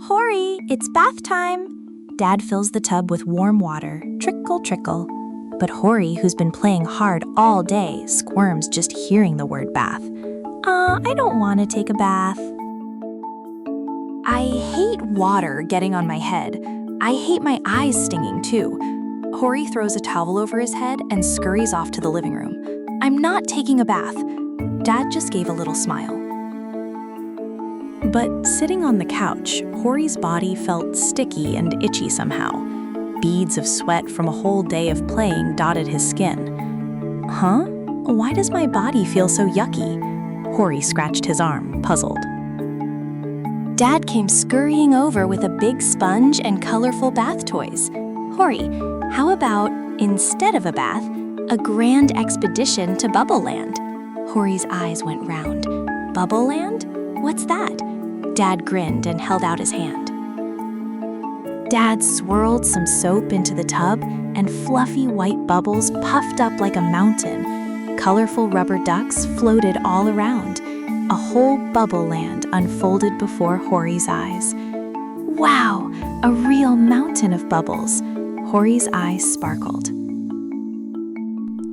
Hori, it's bath time. Dad fills the tub with warm water, trickle, trickle. But Hori, who's been playing hard all day, squirms just hearing the word bath. I don't want to take a bath. I hate water getting on my head. I hate my eyes stinging too. Hori throws a towel over his head and scurries off to the living room. I'm not taking a bath. Dad just gave a little smile. But sitting on the couch, Hori's body felt sticky and itchy somehow. Beads of sweat from a whole day of playing dotted his skin. Huh? Why does my body feel so yucky? Hori scratched his arm, puzzled. Dad came scurrying over with a big sponge and colorful bath toys. Hori, how about, instead of a bath, a grand expedition to Bubble Land? Hori's eyes went round. Bubble Land? What's that? Dad grinned and held out his hand. Dad swirled some soap into the tub, and fluffy white bubbles puffed up like a mountain. Colorful rubber ducks floated all around. A whole bubble land unfolded before Hori's eyes. Wow, a real mountain of bubbles. Hori's eyes sparkled.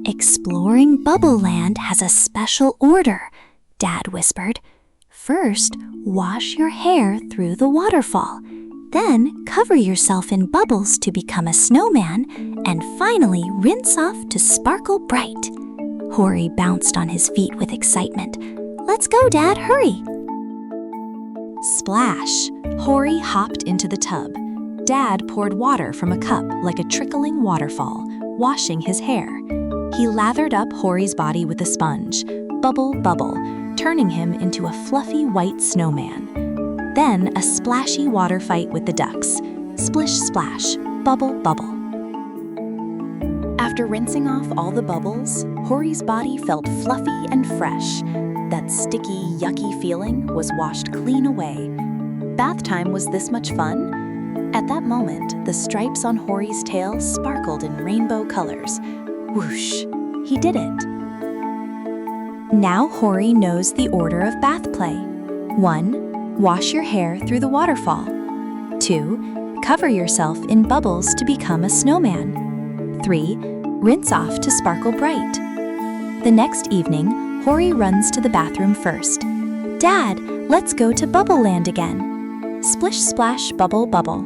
Exploring Bubble Land has a special order, Dad whispered. First, wash your hair through the waterfall. Then, cover yourself in bubbles to become a snowman. And finally, rinse off to sparkle bright. Hori bounced on his feet with excitement. Let's go, Dad, hurry! Splash! Hori hopped into the tub. Dad poured water from a cup like a trickling waterfall, washing his hair. He lathered up Hori's body with a sponge. Bubble, bubble, turning him into a fluffy white snowman. Then a splashy water fight with the ducks. Splish, splash, bubble, bubble. After rinsing off all the bubbles, Hori's body felt fluffy and fresh. That sticky, yucky feeling was washed clean away. Bath time was this much fun? At that moment, the stripes on Hori's tail sparkled in rainbow colors. Whoosh! He did it. Now Hori knows the order of bath play. 1. Wash your hair through the waterfall. 2. Cover yourself in bubbles to become a snowman. 3. Rinse off to sparkle bright. The next evening, Hori runs to the bathroom first. Dad, let's go to Bubble Land again. Splish, splash, bubble, bubble.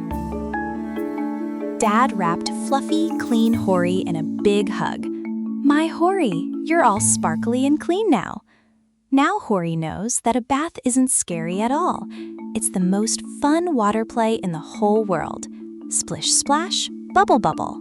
Dad wrapped fluffy, clean Hori in a big hug. My Hori, you're all sparkly and clean now. Now Hori knows that a bath isn't scary at all. It's the most fun water play in the whole world. Splish, splash, bubble, bubble.